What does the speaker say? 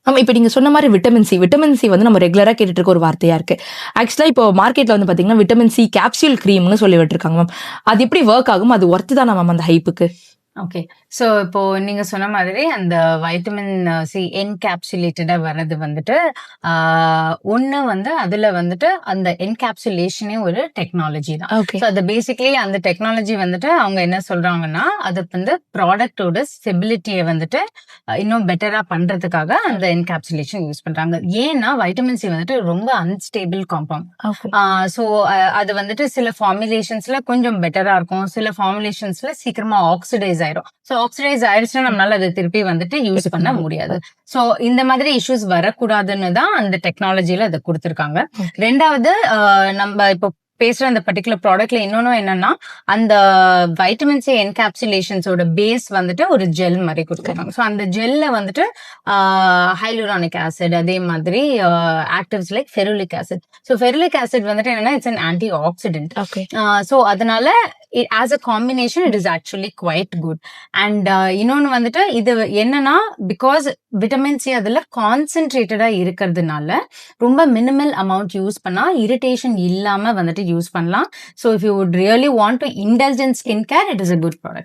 ஆமா. இப்ப நீங்க சொன்ன மாரி விட்டமின் சி வந்து நம்ம ரெகுலரா கேட்டுட்டு இருக்க ஒரு வார்த்தையா இருக்கு. ஆக்சுவலா இப்போ மார்க்கெட்ல வந்து பாத்தீங்கன்னா, விட்டமின் சி கேப்சூல் கிரீம்னு சொல்லி விட்டுருக்காங்க மேம். அது எப்படி வொர்க் ஆகும்? அது ஒர்த் தானா மேம் அந்த ஹைப்புக்கு? ஓகே. ஸோ இப்போ நீங்க சொன்ன மாதிரி அந்த வைட்டமின் சி என்கேப்சுலேட்டடா வர்றது வந்துட்டு, ஆ ஒண்ணு வந்து அதுல வந்துட்டு அந்த என்கேப்சுலேஷனே ஒரு டெக்னாலஜி தான். ஓகே. ஸோ அது பேசிக்கலி அந்த டெக்னாலஜி வந்துட்டு அவங்க என்ன சொல்றாங்கன்னா, அது வந்து ப்ராடக்ட்டோட ஸ்டெபிலிட்டிய வந்துட்டு இன்னும் பெட்டரா பண்றதுக்காக அந்த என்கேப்சுலேஷன் யூஸ் பண்றாங்க. ஏன்னா வைட்டமின் சி வந்துட்டு ரொம்ப அன்ஸ்டேபிள் காம்பவுண்ட். ஓகே. ஸோ அது வந்துட்டு சில ஃபார்முலேஷன்ஸ்ல கொஞ்சம் பெட்டரா இருக்கும். சில ஃபார்முலேஷன்ஸ்ல சீக்கிரமா ஆக்சிடைஸ் ஆயிரும். ஸோ ஆக்சிடைஸ் ஆயிடுச்சுன்னா நம்மளால அத திருப்பி வந்துட்டு யூஸ் பண்ண முடியாது. ஸோ இந்த மாதிரி இஷ்யூஸ் வரக்கூடாதுன்னு தான் அந்த டெக்னாலஜில அத குடுத்துருக்காங்க. 2வது நம்ம இப்போ பேசுற அந்த பர்ட்டிகுலர் ப்ராடக்ட்ல இன்னொன்னும் என்னன்னா, அந்த வைட்டமின் சி என்கேப்சுலேஷன்ஸோட பேஸ் வந்துட்டு ஒரு ஜெல் மாரி குடுத்துருக்காங்க. ஸோ அந்த ஜெல்ல வந்துட்டு ஹைலூரானிக் ஆசிட் அதே மாதிரி actives like ferulic acid. So ferulic acid வந்துட்டு என்னன்னா it's an antioxidant. Okay. So அதனால as a combination it is actually quite good. And இன்னொன்னு வந்துட்டு இது என்னன்னா பிகாஸ் விட்டமின் சி அதுல கான்சென்ட்ரேட்டடா இருக்கிறதுனால ரொம்ப மினிமல் அமௌண்ட் யூஸ் பண்ணா இரிட்டேஷன் இல்லாம வந்துட்டு யூஸ் பண்ணலாம். So if you would really want to indulge in skin care it is a good product.